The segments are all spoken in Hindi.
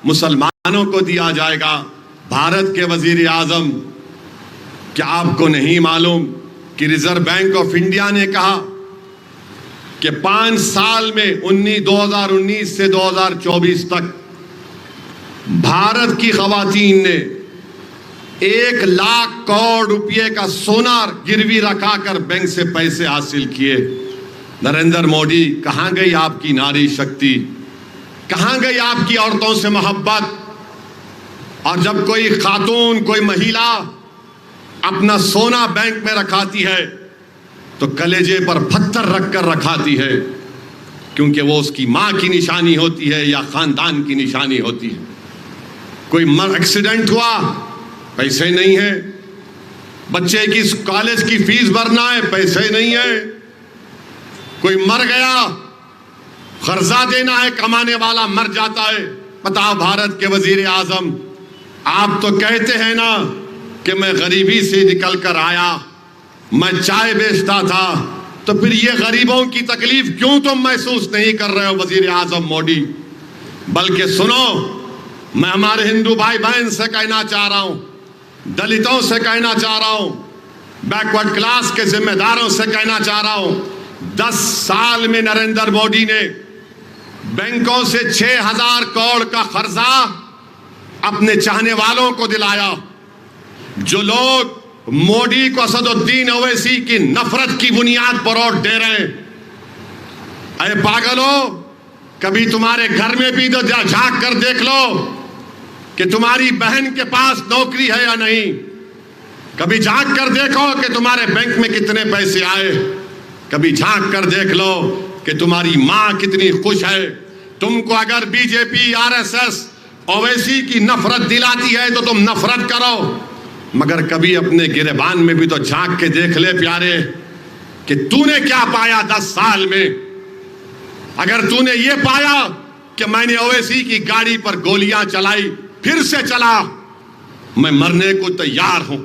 मुसलमानों को दिया जाएगा। भारत के वजीर आजम, क्या आपको नहीं मालूम कि रिजर्व बैंक ऑफ इंडिया ने कहा कि 5 साल में 2019 से 2024 तक भारत की खवातीन ने 1 लाख करोड़ रुपए का सोना गिरवी रखाकर बैंक से पैसे हासिल किए। नरेंद्र मोदी, कहां गई आपकी नारी शक्ति? कहां गई आपकी औरतों से मोहब्बत? और जब कोई खातून, कोई महिला अपना सोना बैंक में रखाती है तो कलेजे पर पत्थर रखकर रखाती है, क्योंकि वो उसकी मां की निशानी होती है या खानदान की निशानी होती है। कोई एक्सीडेंट हुआ, पैसे नहीं है। बच्चे की कॉलेज की फीस भरना है, पैसे नहीं है। कोई मर गया, कर्जा देना है, कमाने वाला मर जाता है। बताओ भारत के वजीर आजम, आप तो कहते हैं ना कि मैं गरीबी से निकल कर आया, मैं चाय बेचता था, तो फिर ये गरीबों की तकलीफ क्यों तुम महसूस नहीं कर रहे हो वजीर आजम मोदी? बल्कि सुनो, मैं हमारे हिंदू भाई बहन से कहना चाह रहा हूं, दलितों से कहना चाह रहा हूं, बैकवर्ड क्लास के जिम्मेदारों से कहना चाह रहा हूं, 10 साल में नरेंद्र मोदी ने बैंकों से 6000 करोड़ का कर्जा अपने चाहने वालों को दिलाया। जो लोग मोदी को असदुद्दीन ओवैसी की नफरत की बुनियाद पर वोट दे रहे हैं, अरे पागलो, कभी तुम्हारे घर में भी तो झांक कर देख लो कि तुम्हारी बहन के पास नौकरी है या नहीं। कभी झांक कर देखो कि तुम्हारे बैंक में कितने पैसे आए। कभी झांक कर देख लो कि तुम्हारी मां कितनी खुश है। तुमको अगर बीजेपी, आरएसएस, ओवैसी की नफरत दिलाती है तो तुम नफरत करो, मगर कभी अपने गिरेबान में भी तो झांक के देख ले प्यारे कि तूने क्या पाया 10 साल में। अगर तूने ये पाया कि मैंने ओवैसी की गाड़ी पर गोलियां चलाई, फिर से चला, मैं मरने को तैयार हूं,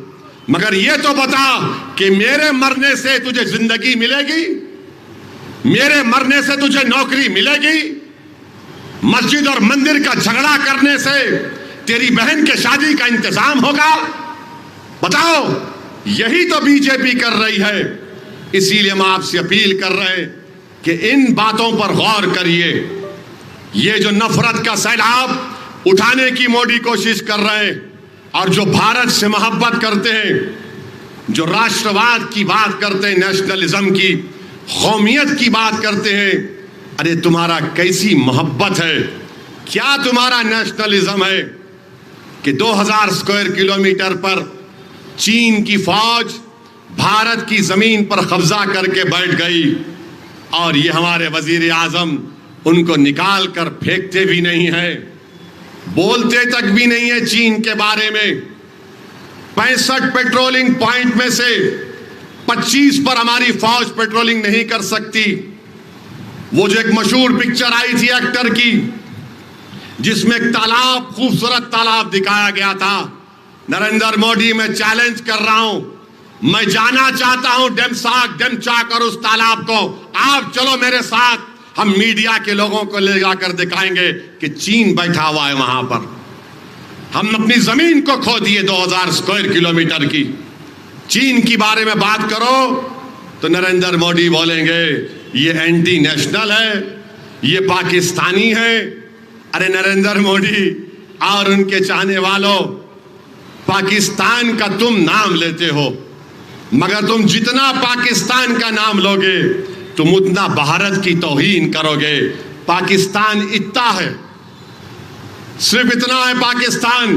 मगर ये तो बता कि मेरे मरने से तुझे जिंदगी मिलेगी, मेरे मरने से तुझे नौकरी मिलेगी, मस्जिद और मंदिर का झगड़ा करने से तेरी बहन के शादी का इंतजाम होगा? बताओ, यही तो बीजेपी कर रही है। इसीलिए हम आपसे अपील कर रहे हैं कि इन बातों पर गौर करिए। ये जो नफरत का सैलाब उठाने की मोदी कोशिश कर रहे हैं, और जो भारत से मोहब्बत करते हैं, जो राष्ट्रवाद की बात करते हैं, नेशनलिज्म की, कौमियत की बात करते हैं, अरे तुम्हारा कैसी मोहब्बत है? क्या तुम्हारा नेशनलिज्म है कि 2000 स्क्वायर किलोमीटर पर चीन की फौज भारत की जमीन पर कब्जा करके बैठ गई, और ये हमारे वजीर आजम उनको निकाल कर फेंकते भी नहीं है, बोलते तक भी नहीं है चीन के बारे में। 65 पेट्रोलिंग पॉइंट में से 25 पर हमारी फौज पेट्रोलिंग नहीं कर सकती। वो जो एक मशहूर पिक्चर आई थी एक्टर की, जिसमें एक तालाब, खूबसूरत तालाब दिखाया गया था, नरेंद्र मोदी, मैं चैलेंज कर रहा हूं, मैं जाना चाहता हूं डेमचाक और उस तालाब को। आप चलो मेरे साथ, हम मीडिया के लोगों को ले जाकर दिखाएंगे कि चीन बैठा हुआ है वहां पर। हम अपनी जमीन को खो दिए 2000 स्क्वायर किलोमीटर की। चीन की बारे में बात करो तो नरेंद्र मोदी बोलेंगे ये एंटी नेशनल है, ये पाकिस्तानी है। अरे नरेंद्र मोदी और उनके चाहने वालों, पाकिस्तान का तुम नाम लेते हो, मगर तुम जितना पाकिस्तान का नाम लोगे तुम उतना भारत की तौहीन करोगे। पाकिस्तान इतना है, सिर्फ इतना है पाकिस्तान,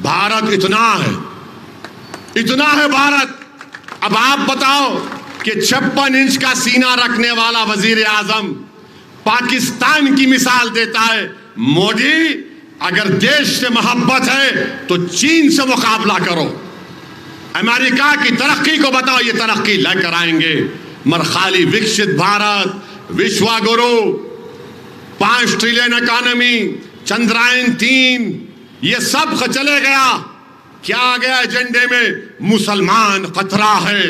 भारत इतना है, इतना है भारत। अब आप बताओ कि 56 इंच का सीना रखने वाला वजीर आजम पाकिस्तान की मिसाल देता है। मोदी, अगर देश से मोहब्बत है तो चीन से मुकाबला करो, अमेरिका की तरक्की को बताओ, ये तरक्की लेकर आएंगे। मगर खाली विकसित भारत, विश्वगुरु, 5 ट्रिलियन इकोनॉमी, चंद्रयान 3, ये सब चले गया। क्या आ गया एजेंडे में? मुसलमान खतरा है।